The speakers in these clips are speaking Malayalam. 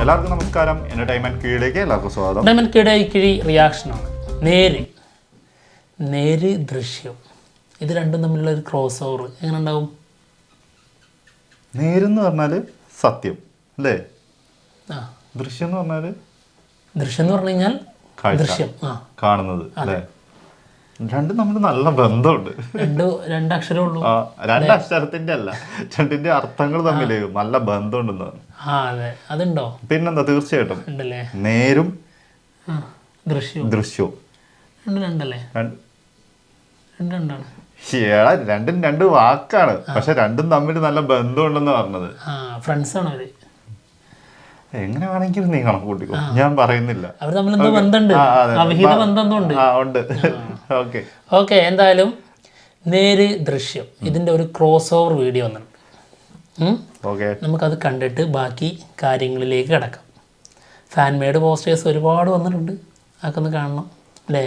എല്ലാവർക്കും നമസ്കാരം. എന്റർടൈൻമെന്റ് കീഴിലേക്ക് എല്ലാവർക്കും സ്വാഗതം. എന്റർടൈൻമെന്റ് കിഴി റിയാക്ഷനാണ്. നേര് ദൃശ്യം, ഇത് രണ്ടും തമ്മിലുള്ള ഒരു ക്രോസ് ഓവർ എങ്ങനെ ഉണ്ടാവും? നേരെന്ന് പറഞ്ഞാല് സത്യം അല്ലേ? ദൃശ്യം എന്ന് പറഞ്ഞാല് ദൃശ്യം എന്ന് പറഞ്ഞു കഴിഞ്ഞാൽ ദൃശ്യം കാണുന്നത് അല്ലേ? രണ്ടും തമ്മിൽ നല്ല ബന്ധമുണ്ട്. രണ്ടക്ഷരമേ ഉള്ളൂ. രണ്ടക്ഷരത്തിന്റെ അല്ല, രണ്ടിന്റെ അർത്ഥങ്ങൾ തമ്മിൽ നല്ല ബന്ധമുണ്ടെന്നാണ്. അതുണ്ടോ? പിന്നെന്താ, തീർച്ചയായിട്ടും നേരും ദൃശ്യവും രണ്ടല്ലേ? രണ്ടാണ്. രണ്ടും രണ്ട് വാക്കാണ്, പക്ഷെ രണ്ടും തമ്മിൽ നല്ല ബന്ധമുണ്ടെന്ന് പറഞ്ഞത്. ഫ്രണ്ട്സ് ആണ് അവര്. എങ്ങനെ വേണമെങ്കിലും നീ കണക്ക് കൂട്ടിക്കോ, ഞാൻ പറയുന്നില്ല. അവർ തമ്മിലെന്തോ ബന്ധമുണ്ട്, അവിഹിത ബന്ധം ഉണ്ട്. ഓക്കെ, എന്തായാലും നേര് ദൃശ്യം ഇതിന്റെ ഒരു ക്രോസ് ഓവർ വീഡിയോ വന്നിട്ടുണ്ട്. നമുക്കത് കണ്ടിട്ട് ബാക്കി കാര്യങ്ങളിലേക്ക് കിടക്കാം. ഫാൻ മെയ്ഡ് പോസ്റ്റേഴ്സ് ഒരുപാട് വന്നിട്ടുണ്ട്, അതൊക്കെ ഒന്ന് കാണണം അല്ലേ?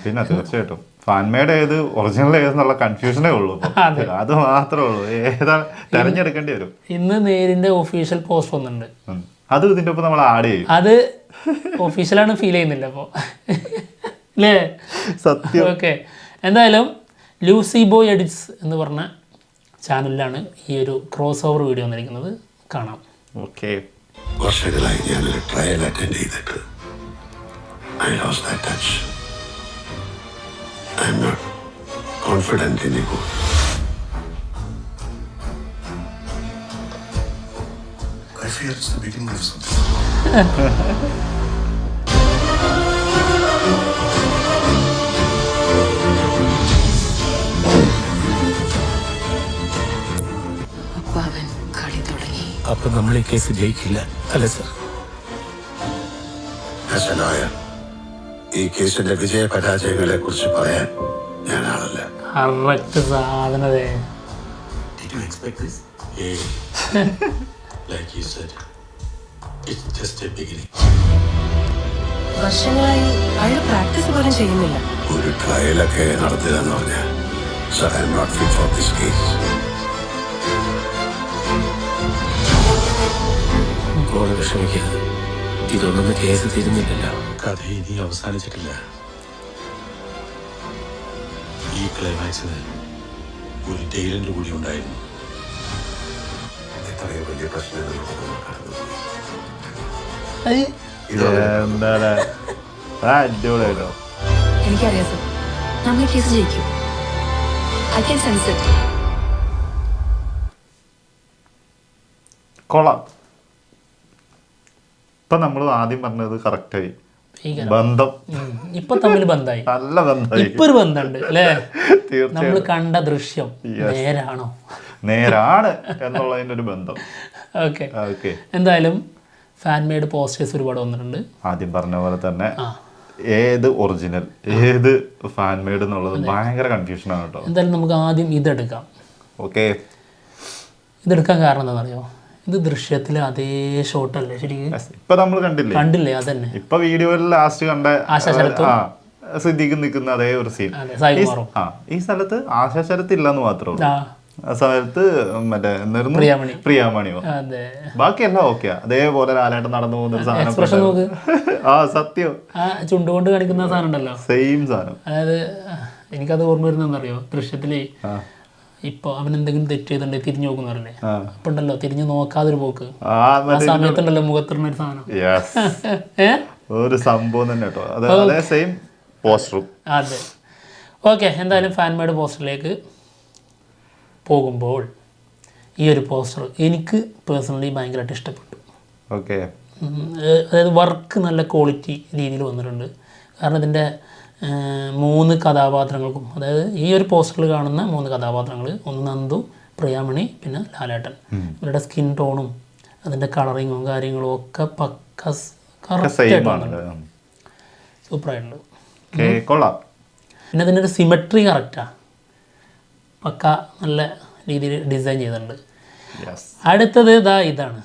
പിന്നെ തീർച്ചയായിട്ടും ഫാൻ മെയ്ഡ് ഏത് ഒറിജിനൽ ഏതെന്നുള്ള കൺഫ്യൂഷനേ ഉള്ളൂ. അത് മാത്രമേ ഉള്ളൂ, ഏതാ തെരഞ്ഞെടുക്കേണ്ടി വരും. ഇന്ന് നേരിന്റെ ഒഫീഷ്യൽ പോസ്റ്റ് വന്നിട്ടുണ്ട്, അത് ഇതിന്റെ ഒപ്പം നമ്മൾ ആഡ് ചെയ്യും. അത് ഒഫീഷ്യലാണ് ഫീൽ ചെയ്യുന്നില്ല അപ്പോൾ അല്ലേ? സത്യം. ഓക്കെ, എന്തായാലും ലൂസി ബോയ് എഡിറ്റ്സ് എന്ന് പറഞ്ഞ ചാനലിലാണ് ഈ ഒരു ക്രോസ് ഓവർ വീഡിയോ വന്നിരിക്കുന്നത്, കാണാം. ഓക്കെ. വർഷങ്ങളായി ഞാനൊരു ട്രയൽ അറ്റൻഡ് ചെയ്തിട്ട് I lost that touch. I'm not confident anymore. I fear it's the beginning of something. അപ്പൊ നമ്മൾ ഈ കേസ് ജയിക്കില്ല അല്ലേ സർ? As a lawyer, ഈ കേസിന്റെ വിജയ പരാജയങ്ങളെ കുറിച്ച് പറയാൻ ഞാൻ ആളല്ല. Did you expect this? Yeah. Like you said, it's just a beginning. വർഷങ്ങളായി അയാൾ പ്രാക്ടീസ് പോലും ചെയ്യുന്നില്ല. ഒരു ട്രയലൊക്കെ നടത്തില്ലെന്ന് പറഞ്ഞാൽ sir, I am not fit for this case. വിഷമിക്കരുത്, ഇതൊന്നും കേസ് തീരുന്നില്ലല്ലോ. കഥ ഇനി അവസാനിച്ചിട്ടില്ല. ഈ ക്ലൈമാക്സിന് ഒരു ടൈലന്റ് കൂടി ഉണ്ടായിരുന്നു. എത്രയോ വലിയ പ്രശ്നങ്ങൾ കടന്നു. എനിക്കറിയാം സർ, നമ്മൾ കേസ് ജയിക്കും. I can sense it. കൊള്ളാം. ഇപ്പൊ നമ്മൾ ആദ്യം പറഞ്ഞത് കറക്റ്റായി. ബന്ധം ഇപ്പൊ തമ്മിൽ ബന്ധമായി, നല്ല ബന്ധമായി. ഇപ്പൊ ഒരു ബന്ധമുണ്ട് അല്ലേ? നമ്മൾ കണ്ട ദൃശ്യം നേരാണ് എന്നുള്ളതിന്റെ ഒരു ബന്ധം. ഓക്കെ, എന്തായാലും ഫാൻ മെയ്ഡ് പോസ്റ്റേഴ്സ് ഒരുപാട് വന്നിട്ടുണ്ട്. ആദ്യം പറഞ്ഞ പോലെ തന്നെ ഏത് ഒറിജിനൽ ഏത് ഫാൻ മെയ്ഡ് എന്നുള്ളത് ഭയങ്കര കൺഫ്യൂഷനാണ് കേട്ടോ. എന്തായാലും നമുക്ക് ആദ്യം ഇതെടുക്കാം. ഓക്കെ, ഇതെടുക്കാൻ കാരണം എന്താണെന്നറിയോ? ഇത് ദൃശ്യത്തിലെ അതേ ഷോട്ടല്ലേ ശരിക്കും? ഇപ്പൊ നമ്മൾ കണ്ടില്ലേ? അതന്നെ ഇപ്പൊ വീഡിയോയിൽ ലാസ്റ്റ് കണ്ട സിദ്ദീഖ് നിൽക്കുന്ന അതേ ഒരു സീൻ. ഈ സ്ഥലത്ത് ആശാശരത്ത് ഇല്ലെന്ന് മാത്രമേ ഉള്ളൂ. ആ സ്ഥലത്ത് മറ്റേ എന്തായിരുന്നു, പ്രിയാമണിയോ. ബാക്കിയെല്ലാം ഓക്കെയാ. അതേപോലെ ലാലേട്ടൻ നടന്നു പോകുന്ന സാധനം. സത്യം, ചുണ്ടുകൊണ്ട് കാണിക്കുന്ന സാധനം ഉണ്ടല്ലോ, സെയിം സാധനം. അതായത് എനിക്കത് ഓർമ്മ വരുന്നറിയോ, ദൃശ്യത്തില് ഇപ്പൊ അവൻ എന്തെങ്കിലും തെറ്റ് ചെയ്തിട്ടുണ്ടെങ്കിൽ തിരിഞ്ഞു നോക്കുന്നവരല്ലേ? അപ്പൊ ഉണ്ടല്ലോ തിരിഞ്ഞു നോക്കാതൊരു പോക്ക്, ആ സമയത്തുണ്ടല്ലോ മുഖത്തിടുന്ന ഒരു സാധനം. ഒരു സംഭവം തന്നെ കേട്ടോ. അതേ സെയിം പോസ്റ്ററും. അതെ. ഓക്കെ, എന്തായാലും ഫാൻ മെയ്ഡ് പോസ്റ്ററിലേക്ക് പോകുമ്പോൾ ഈ ഒരു പോസ്റ്റർ എനിക്ക് പേഴ്സണലി ഭയങ്കരമായിട്ട് ഇഷ്ടപ്പെട്ടു. ഓക്കെ, അതായത് വർക്ക് നല്ല ക്വാളിറ്റി രീതിയിൽ വന്നിട്ടുണ്ട്. കാരണം ഇതിൻ്റെ 3 കഥാപാത്രങ്ങൾക്കും, അതായത് ഈ ഒരു പോസ്റ്ററിൽ കാണുന്ന 3 കഥാപാത്രങ്ങൾ, ഒന്ന് നന്ദു, പ്രിയാമണി, പിന്നെ ലാലേട്ടൻ, ഇവരുടെ സ്കിൻ ടോണും അതിൻ്റെ കളറിങ്ങും കാര്യങ്ങളും ഒക്കെ പക്ക കറക്റ്റായിട്ടുണ്ട്, സൂപ്പറായിട്ടുണ്ട്. പിന്നെ അതിൻ്റെ ഒരു സിമെട്രി കറക്റ്റാണ്, പക്ക നല്ല രീതിയിൽ ഡിസൈൻ ചെയ്തിട്ടുണ്ട്. അടുത്തത് ഇതാണ്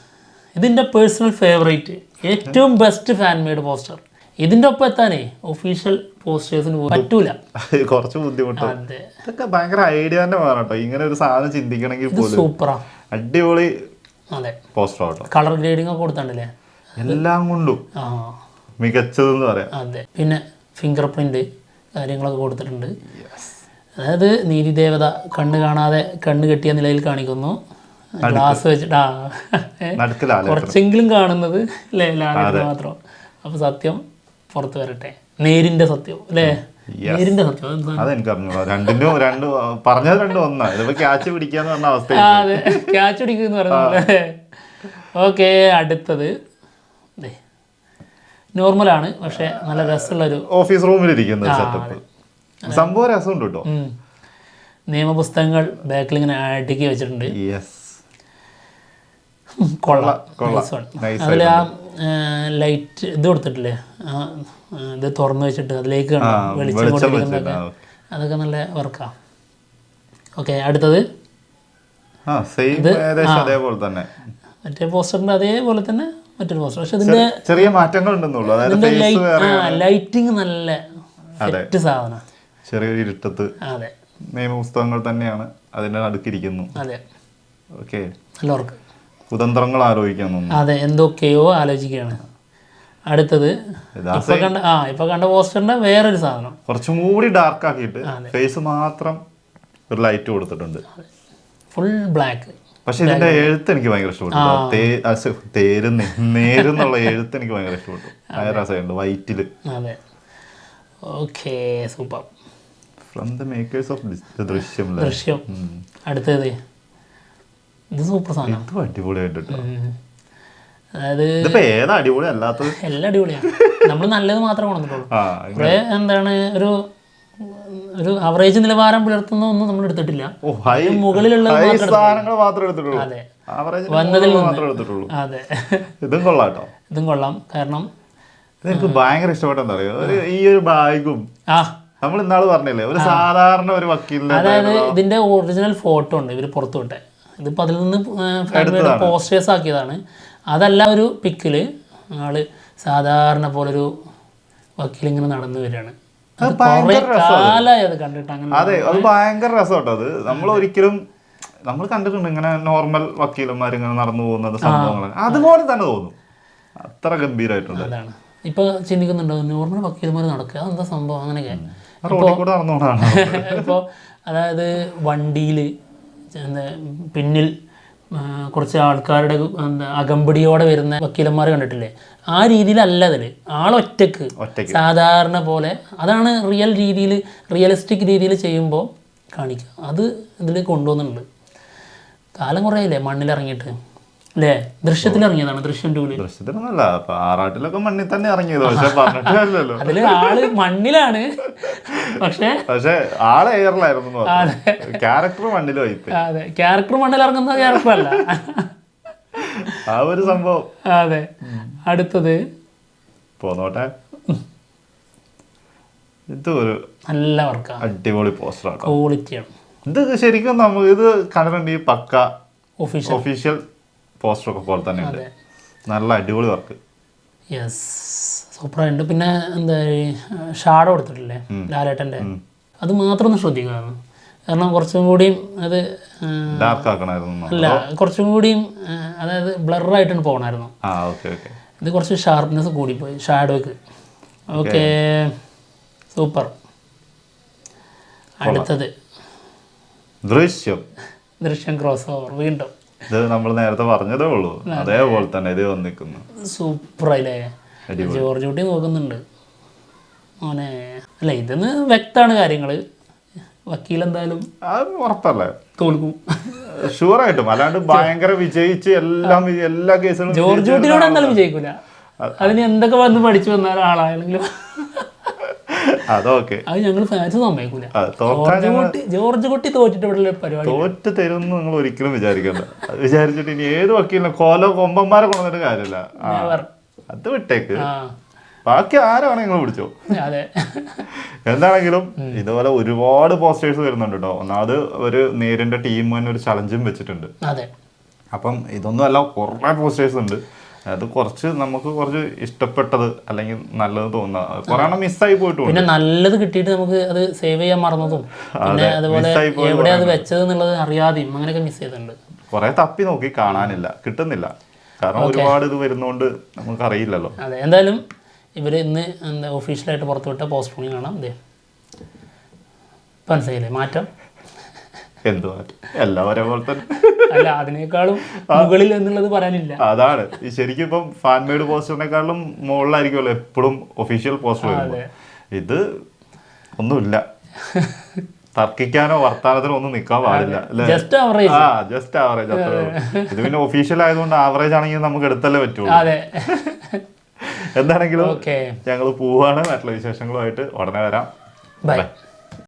ഇതിൻ്റെ പേഴ്സണൽ ഫേവറേറ്റ്, ഏറ്റവും ബെസ്റ്റ് ഫാൻ മെയ്ഡ് പോസ്റ്റർ. ഇതിൻ്റെ ഒപ്പം എത്താനേ ഒഫീഷ്യൽ പോസ്റ്റേഴ്സിന് പറ്റൂല, കുറച്ച് ബുദ്ധിമുട്ടാണ്. ഇതൊക്കെ ഭയങ്കര ഐഡിയ തന്നെ വേണം കേട്ടോ, ഇങ്ങനെ ഒരു സാധനം ചിന്തിക്കണമെങ്കിൽ. സൂപ്പറാ, അടിപൊളി. അതെ, പോസ്റ്റർ ആട്ടോ. കളർ ഗ്രേഡിംഗ് ഒക്കെ കൊടുത്താണ്ടല്ലേ, എല്ലാം കൊണ്ടും ആ മികച്ചതെന്ന് പറയാം. അതെ. പിന്നെ ഫിംഗർ പ്രിൻ്റ് കാര്യങ്ങളൊക്കെ കൊടുത്തിട്ടുണ്ട്. അതായത് നീതിദേവത കണ്ണ് കാണാതെ കണ്ണ് കെട്ടിയ നിലയിൽ കാണിക്കുന്നു, ഗ്ലാസ് വെച്ചിട്ട് കുറച്ചെങ്കിലും കാണുന്നത് അല്ലേ ലാലേട്ടന് മാത്രം. അപ്പോൾ സത്യം പുറത്ത് വരട്ടെ, നേരിൻ്റെ സത്യം അല്ലേ, നേരിൻ്റെ സത്യം. അതെനിക്ക് അറിഞ്ഞു, രണ്ടും പറഞ്ഞത് രണ്ടും ഒന്നാ. ഇതിപ്പോ ക്യാച്ച് പിടിക്കാന്ന് പറഞ്ഞ അവസ്ഥ. അതെ, ക്യാച്ച് പിടിക്കുമെന്ന് പറഞ്ഞല്ലേ. ഓക്കെ, അടുത്തത് നോർമലാണ്, പക്ഷെ നല്ല രസമുള്ളൊരു ഓഫീസ് റൂമിലിരിക്കുന്ന സെറ്റപ്പ്. സംഭവം രസമുണ്ട് കേട്ടോ. നിയമപുസ്തകങ്ങൾ ബാക്കിൽ ഇങ്ങനെ അടുക്കി വെച്ചിട്ടുണ്ട്. കൊള്ളാം. അതിൽ ആ ലൈറ്റ് ഇത് കൊടുത്തിട്ടില്ലേ, ഇത് തുറന്നു വെച്ചിട്ട് അതിലേക്ക് വെളിച്ചം കൊണ്ടിരിക്കുന്നതൊക്കെ, അതൊക്കെ നല്ല വർക്കാണ്. ഓക്കെ, അടുത്തത് മറ്റേ പോസ്റ്ററിന്റെ അതേപോലെ തന്നെ മറ്റൊരു പോസ്റ്റർ, പക്ഷെ ഇതിന്റെ ചെറിയ മാറ്റങ്ങൾ ഉണ്ടെന്നുള്ളൂ. ലൈറ്റിങ് നല്ല സെറ്റ് സാധനം, ചെറിയൊരു ഇരുട്ടത്ത്. അതെ, നിയമപുസ്തകങ്ങൾ തന്നെയാണ് അതിന്റെ നടുക്കിരിക്കുന്നു. അതെ, ഓക്കെ, നല്ല വർക്ക്. കുതന്ത്രങ്ങൾ ആലോചിക്കാൻ. അതെ, എന്തൊക്കെയോ ആലോചിക്കുകയാണ്. അടുത്തത് ഇപ്പൊ കണ്ട പോസ്റ്ററിന്റെ വേറൊരു സാധനം, കുറച്ചും കൂടി ഡാർക്ക് ആക്കിയിട്ട് ഫേസ് മാത്രം ഒരു ലൈറ്റ് കൊടുത്തിട്ടുണ്ട്, ഫുൾ ബ്ലാക്ക്. പക്ഷെ ഇതിന്റെ എഴുത്ത് എനിക്ക് ഭയങ്കര ഇഷ്ടപ്പെട്ടു. നേരെന്നുള്ള എഴുത്ത് എനിക്ക് ഭയങ്കര ഇഷ്ടപ്പെട്ടു. രസമുണ്ട് വൈറ്റില്. അതെ, okay, super. From the makers of ദൃശ്യം. അടുത്തത് ഇത് സൂപ്പർ സാധനം, അടിപൊളിയായിട്ട്. അതായത് ഏതാ അടിപൊളി അല്ലാത്തത്? എല്ലാം അടിപൊളിയാണ്. നമ്മൾ നല്ലത് മാത്രമേ കൊണ്ടുവന്നിട്ടുള്ളൂ. കുറെ എന്താണ് ഒരു അവറേജ് നിലവാരം പുലർത്തുന്ന ഒന്നും നമ്മൾ എടുത്തിട്ടില്ല. മുകളിലുള്ള അതെ, അതെ, ഇതും കൊള്ളാട്ടോ. ഇതും കൊള്ളാം. കാരണം എനിക്ക് ഭയങ്കര ഇഷ്ടപ്പെട്ടെന്താ അറിയോ, ഈ ഒരു ബാഗും നമ്മൾ ഇന്നാള് പറഞ്ഞില്ലേ, ഒരു സാധാരണ ഒരു വക്കീലിന്റെ, അതായത് ഇതിന്റെ ഒറിജിനൽ ഫോട്ടോ ഉണ്ട് ഇവര് പുറത്തു വിട്ടെ. ഇതിപ്പോ അതിൽ നിന്ന് പോസ്റ്റേഴ്സ് ആക്കിയതാണ്. അതല്ല, ഒരു പിക്കില് ആള് സാധാരണ പോലൊരു വക്കീൽ ഇങ്ങനെ നടന്നു വരികയാണ്. അതെ, അത് ഭയങ്കര രസമാട്ടോ. അത് നമ്മൾ കണ്ടിട്ടുണ്ട് ഇങ്ങനെ നോർമൽ വക്കീലന്മാർ ഇങ്ങനെ നടന്നു പോകുന്നത്, സംഭവങ്ങൾ അതുപോലെ തന്നെ തോന്നും. അത്ര ഗംഭീരമായിട്ടുണ്ട്. അതാണ് ഇപ്പൊ ചിന്തിക്കുന്നുണ്ടോ, നോർമൽ വക്കീലന്മാർ നടക്കുക, അതെന്താ സംഭവം അങ്ങനെയൊക്കെ. ഇപ്പോൾ അതായത് വണ്ടിയിൽ പിന്നിൽ കുറച്ച് ആൾക്കാരുടെ അകമ്പടിയോടെ വരുന്ന വക്കീലന്മാർ കണ്ടിട്ടില്ലേ, ആ രീതിയിലല്ല അതിൽ ആളൊറ്റക്ക് സാധാരണ പോലെ. അതാണ് റിയലിസ്റ്റിക് രീതിയിൽ ചെയ്യുമ്പോൾ കാണിക്കുക. അത് ഇതിൽ കൊണ്ടുവന്നിട്ടുണ്ട്. കാലം കുറേ ഇല്ലേ മണ്ണിലിറങ്ങിയിട്ട് അല്ലേ? ദൃശ്യത്തിലിറങ്ങിയതാണ്, ദൃശ്യം 2. ആറാട്ടിലൊക്കെ മണ്ണിൽ തന്നെ ഇറങ്ങിയത്, അതില് ആള് മണ്ണിലാണ്, പക്ഷെ ആള് എയറിലായിരുന്നു. ക്യാരക്ടർ മണ്ണിലായി. അതെ, ക്യാരക്ടർ മണ്ണിലിറങ്ങുന്ന ക്യാരക്ടർ അല്ല, ആ ഒരു സംഭവം. അതെ, അടുത്തത് പോന്നോട്ടെ. ഇത് ഒരു നല്ല വർക്കാണ്, അടിപൊളി പോസ്റ്റർ, ക്വാളിറ്റിയാണ്. ഇത് ശരിക്കും നമുക്ക് ഇത് കണ്ടിട്ടുണ്ട്, ഈ പക്ക ഒഫീഷ്യൽ പോസ്റ്റർ ഒക്കെ പോലെ തന്നെ ഉണ്ട്. നല്ല അടിപൊളി വർക്ക്. യെസ്, സൂപ്പറായിട്ടുണ്ട്. പിന്നെ എന്താ ഷാഡോ കൊടുത്തിട്ടില്ലേ ലാലേട്ടൻ്റെ, അത് മാത്രം ഒന്ന് ശ്രദ്ധിക്കുക. കാരണം കുറച്ചും കൂടിയും അത് ഡാർക്ക് ആക്കണമായിരുന്നു. അല്ല, കുറച്ചും കൂടിയും അതായത് ബ്ലറായിട്ടാണ് പോകണമായിരുന്നു. ഇത് കുറച്ച് ഷാർപ്നെസ് കൂടിപ്പോയി ഷാഡോയ്ക്ക്. Okay, super. അടുത്തത് ദൃശ്യം ക്രോസ് ഓവർ. വീണ്ടും ഇത് നമ്മൾ നേരത്തെ പറഞ്ഞതേ ഉള്ളൂ, അതേപോലെ തന്നെ ഇത് വന്നിരിക്കുന്നു. സൂപ്പറായില്ലേ? ജോർജ് കുട്ടി നോക്കുന്നുണ്ട് മോനെ. അല്ല, ഇതെന്ന് വ്യക്തമാണ് കാര്യങ്ങള്. വക്കീലെന്തായാലും ഉറപ്പല്ലേ തോൽക്കും, ഷുവറായിട്ടും. അല്ലാണ്ട് ഭയങ്കര വിജയിച്ച് എല്ലാ കേസുകളും ജോർജ് കുട്ടിയോട് എന്തായാലും വിജയിക്കൂല. അതിന് എന്തൊക്കെ വന്ന് പഠിച്ചു വന്ന ആളാണെങ്കിലും അതൊക്കെ അത് ഞങ്ങൾ ഫാൻസ് സമ്മതിക്കൂല. ജോർജ് കുട്ടി തോറ്റിട്ട് ഇവിടെ പരിപാടി തോറ്റ് തരുമെന്ന് നിങ്ങൾ ഒരിക്കലും വിചാരിക്കണ്ട. വിചാരിച്ചിട്ട് ഇനി ഏത് വക്കീലിനെ കൊമ്പന്മാരെ കൊണ്ടുവന്നിട്ട് കാര്യമില്ല. അത് വിട്ടേക്ക്, ബാക്കി ആരാണ് നിങ്ങൾ പിടിച്ചോ. എന്താണെങ്കിലും ഇതുപോലെ ഒരുപാട് പോസ്റ്റേഴ്സ് വരുന്നുണ്ട് കേട്ടോ. ഒന്നാമത് ഒരു നേരിന്റെ ടീം തന്നെ ഒരു ചലഞ്ചും വെച്ചിട്ടുണ്ട്. അപ്പം ഇതൊന്നും അല്ല, കുറെ പോസ്റ്റേഴ്സ് ഉണ്ട്. അത് നമുക്ക് കുറച്ച് ഇഷ്ടപ്പെട്ടത് അല്ലെങ്കിൽ നല്ലത് തോന്നുന്ന കുറെ മിസ്സായി പോയിട്ടുണ്ട്. പിന്നെ നല്ലത് കിട്ടിയിട്ട് നമുക്ക് അത് സേവ് ചെയ്യാൻ മറന്നതും, പിന്നെ അതുപോലെ എവിടെ അത് വെച്ചത് എന്നുള്ളത് അറിയാതെയും അങ്ങനെയൊക്കെ മിസ് ചെയ്തിട്ടുണ്ട്. കുറെ തപ്പി നോക്കി കാണാനില്ല, കിട്ടുന്നില്ല. കാരണം ഒരുപാട് ഇത് വരുന്നോണ്ട് നമുക്കറിയില്ലല്ലോ. അതെ, എന്തായാലും ഇവർ ഇന്ന് എന്താ ഒഫീഷ്യലായിട്ട് പുറത്തുവിട്ട പോസ്റ്റ്പോണിങ് കാണാം. അതെ, മനസ്സിലായില്ലേ മാറ്റം? എന്ത് മാറ്റം? എല്ലാവരെ പോലെ തന്നെ. അല്ല, അതിനേക്കാളും മുകളിൽ എന്നുള്ളത് പറയാനില്ല. അതാണ് ശരിക്കും ഇപ്പം ഫാൻ മെയ്ഡ് പോസ്റ്ററിനെക്കാളും മുകളിലായിരിക്കുമല്ലോ എപ്പോഴും ഒഫീഷ്യൽ പോസ്റ്റർ വരുമ്പോൾ. ഇത് ഒന്നുമില്ല, തർക്കിക്കാനോ വർത്താനത്തിനോ ഒന്നും നിൽക്കാൻ പാടില്ല. Just average. ജസ്റ്റ് ആവറേജ് അത്രേ ഉള്ളൂ. ഇത് പിന്നെ ഒഫീഷ്യൽ ആയതുകൊണ്ട് ആവറേജ് ആണെങ്കിൽ നമുക്ക് എടുത്തല്ലേ പറ്റുള്ളൂ. അതെ. എന്താണെങ്കിലും ഞങ്ങൾ പോവാണ്. മറ്റുള്ള വിശേഷങ്ങളുമായിട്ട് ഉടനെ വരാം. ബൈ.